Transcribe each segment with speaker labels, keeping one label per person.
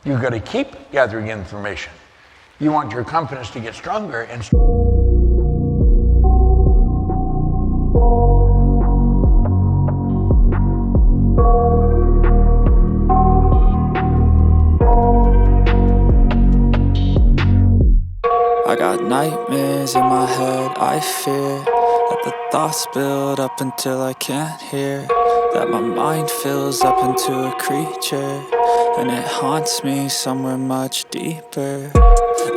Speaker 1: You've got to keep gathering information. You want your confidence to get stronger and
Speaker 2: I got nightmares in my head, I fear that the thoughts build up until I can't hear, that my mind fills up into a creature, and it haunts me somewhere much deeper.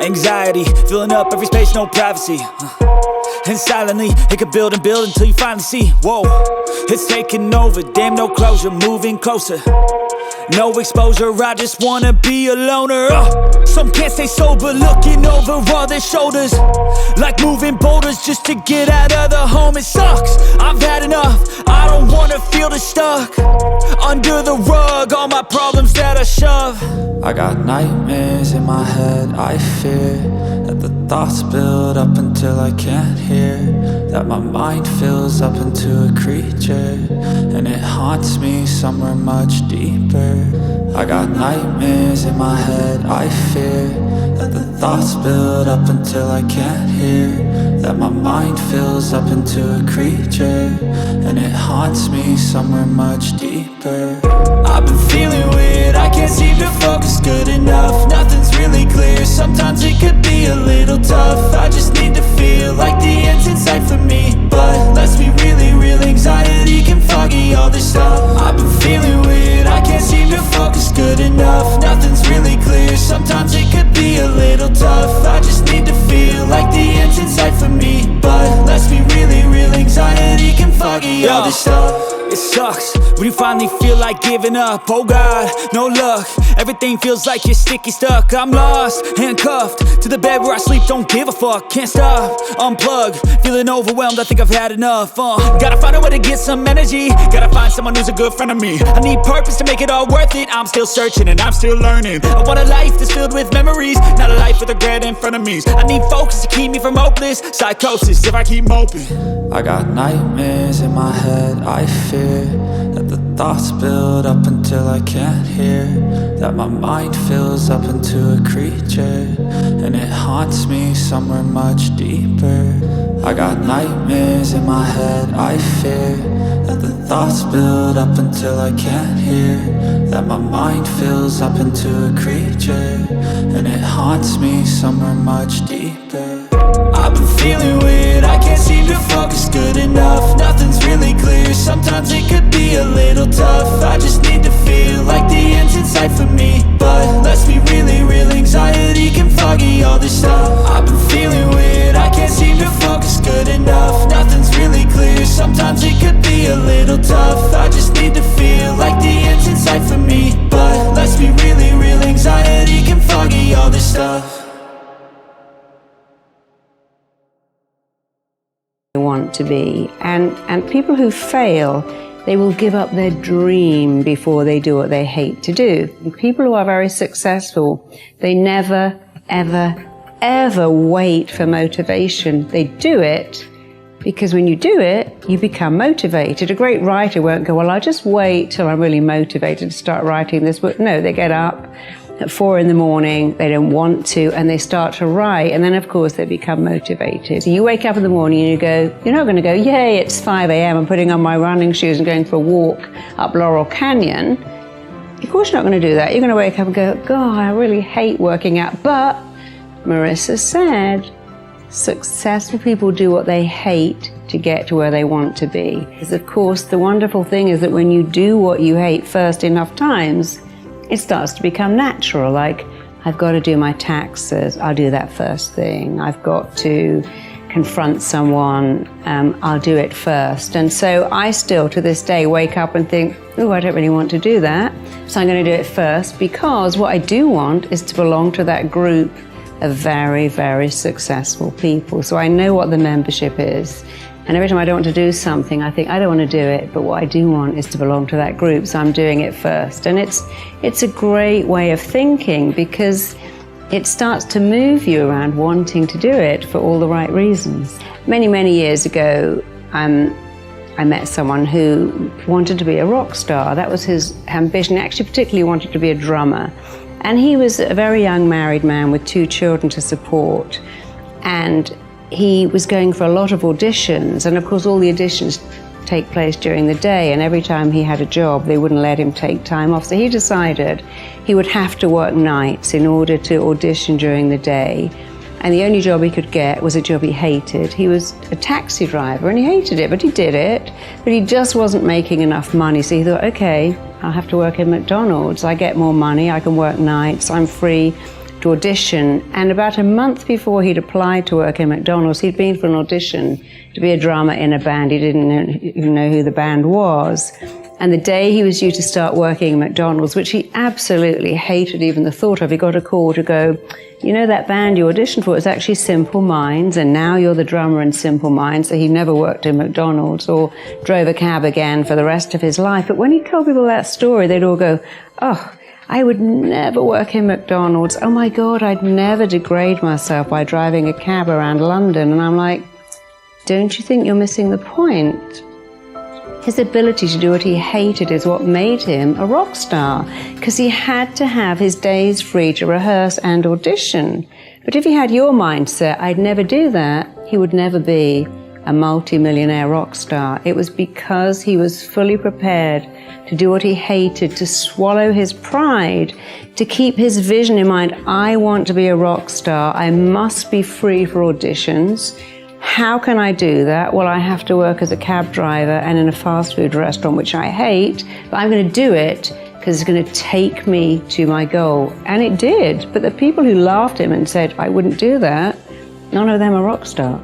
Speaker 2: Anxiety, filling up every space, no privacy. And silently, it could build and build until you finally see, whoa, it's taking over, damn no closure, moving closer. No exposure, I just wanna be a loner. Some can't stay sober, looking over all their shoulders, like moving boulders just to get out of the home. It sucks, I've had enough, I don't wanna feel the stuck under the rug, all my problems that I shove. I got nightmares in my head, I fear that the thoughts build up until I can't hear, that my mind fills up into a creature, and it haunts me somewhere much deeper. I got nightmares in my head, I fear that the thoughts build up until I can't hear, that my mind fills up into a creature, and it haunts me somewhere much deeper. I've been feeling weird, I can't seem to focus good enough, nothing's really clear, sometimes it could be a little tough. I just need to feel like the end's in sight for me, but let's be really real, anxiety can foggy all this stuff. I've been feeling weird, I can't seem to focus good enough, nothing's really clear, sometimes it could be a little tough. I just need to feel like the end's in sight for me, but let's be really real, anxiety can foggy all this stuff. It sucks when you finally feel like giving up. Oh God, no luck, everything feels like you're sticky stuck. I'm lost, handcuffed to the bed where I sleep, don't give a fuck. Can't stop, unplug, feeling overwhelmed, I think I've had enough. Gotta find a way to get some energy, gotta find someone who's a good friend of me. I need purpose to make it all worth it, I'm still searching and I'm still learning. I want a life that's filled with memories, not a life with regret and frenemies. I need focus to keep me from hopeless psychosis if I keep moping. I got nightmares in my head, I fear that the thoughts build up until I can't hear, that my mind fills up into a creature, and it haunts me somewhere much deeper. I got nightmares in my head, I fear that the thoughts build up until I can't hear, that my mind fills up into a creature, and it haunts me somewhere much deeper. I've been feeling weird, I can't seem to focus good enough, nothing's really clear, sometimes it could be a little tough. I just need to feel like the end's in sight for me, but let's be really real, anxiety can foggy all this stuff. I've been feeling weird, I can't seem to focus good enough, nothing's really clear, sometimes it could be a little tough. I just need to feel like the end's in sight for me, but let's be really real, anxiety can foggy all this stuff.
Speaker 3: Want to be, and people who fail, they will give up their dream before they do what they hate to do. And people who are very successful, they never ever wait for motivation. They do it because when you do it, you become motivated. A great writer won't go, well, I'll just wait till I'm really motivated to start writing this book. No, they get up at 4 a.m, they don't want to, and they start to write, and then of course they become motivated. So you wake up in the morning and you go, you're not going to go, yay, it's 5 a.m, I'm putting on my running shoes and going for a walk up Laurel Canyon. Of course you're not going to do that. You're going to wake up and go, God, I really hate working out. But Marissa said, successful people do what they hate to get to where they want to be. Because of course the wonderful thing is that when you do what you hate first enough times, it starts to become natural. Like, I've got to do my taxes, I'll do that first thing. I've got to confront someone, I'll do it first. And so I still, to this day, wake up and think, oh, I don't really want to do that, so I'm going to do it first, because what I do want is to belong to that group of very, very successful people. So I know what the membership is. And every time I don't want to do something, I think, I don't want to do it, but what I do want is to belong to that group, so I'm doing it first. And it's a great way of thinking, because it starts to move you around wanting to do it for all the right reasons. Many, many years ago, I met someone who wanted to be a rock star. That was his ambition. He actually particularly wanted to be a drummer. And he was a very young married man with 2 children to support. And he was going for a lot of auditions. And of course, all the auditions take place during the day. And every time he had a job, they wouldn't let him take time off. So he decided he would have to work nights in order to audition during the day. And the only job he could get was a job he hated. He was a taxi driver and he hated it, but he did it. But he just wasn't making enough money. So he thought, okay, I'll have to work in McDonald's. I get more money, I can work nights, I'm free to audition. And about a month before he'd applied to work in McDonald's, he'd been for an audition to be a drummer in a band. He didn't even know who the band was. And the day he was due to start working at McDonald's, which he absolutely hated even the thought of, he got a call to go, you know, that band you auditioned for is actually Simple Minds, and now you're the drummer in Simple Minds. So he never worked in McDonald's or drove a cab again for the rest of his life. But when he told people that story, they'd all go, oh, I would never work in McDonald's. Oh my God, I'd never degrade myself by driving a cab around London. And I'm like, don't you think you're missing the point? His ability to do what he hated is what made him a rock star, because he had to have his days free to rehearse and audition. But if he had your mindset, I'd never do that, he would never be a multi-millionaire rock star. It was because he was fully prepared to do what he hated, to swallow his pride, to keep his vision in mind. I want to be a rock star. I must be free for auditions. How can I do that? Well, I have to work as a cab driver and in a fast food restaurant, which I hate, but I'm going to do it because it's going to take me to my goal. And it did. But the people who laughed at him and said, I wouldn't do that, none of them are rock stars.